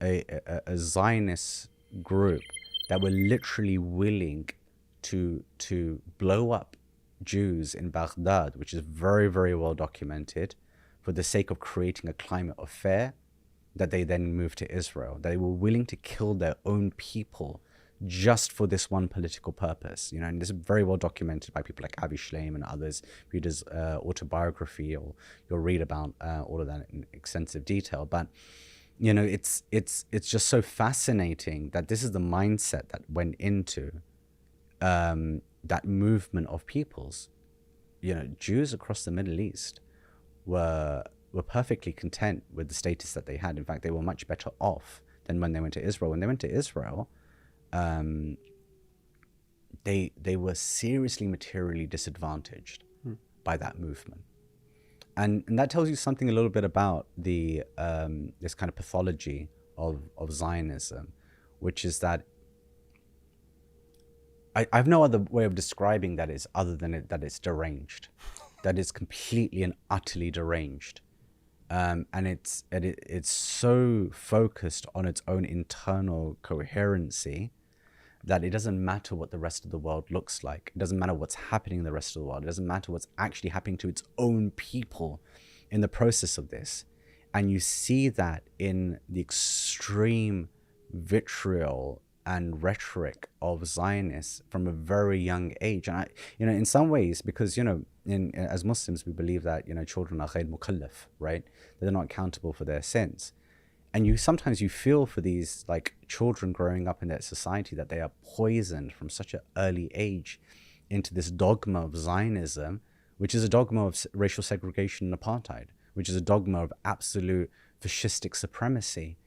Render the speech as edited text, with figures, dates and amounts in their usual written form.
a Zionist group that were literally willing to blow up Jews in Baghdad, which is very, very well documented, for the sake of creating a climate of fear, that they then moved to Israel. They were willing to kill their own people just for this one political purpose, you know, and this is very well documented by people like Avi Shleim and others. Read his autobiography, or you'll read about all of that in extensive detail. But you know, it's just so fascinating that this is the mindset that went into that movement of peoples. You know, Jews across the Middle East were perfectly content with the status that they had. In fact, they were much better off than when they went to Israel. When they went to Israel, they were seriously materially disadvantaged by that movement. And that tells you something a little bit about the this kind of pathology of Zionism, which is that I have no other way of describing that is other than that it's deranged, that it's completely and utterly deranged, and it's so focused on its own internal coherency that it doesn't matter what the rest of the world looks like. It doesn't matter what's happening in the rest of the world. It doesn't matter what's actually happening to its own people in the process of this. And you see that in the extreme vitriol and rhetoric of Zionists from a very young age. And in some ways, because, as Muslims, we believe that, children are ghayr mukallaf, right? They're not accountable for their sins. And sometimes you feel for these children growing up in that society, that they are poisoned from such an early age into this dogma of Zionism, which is a dogma of racial segregation and apartheid, which is a dogma of absolute fascistic supremacy.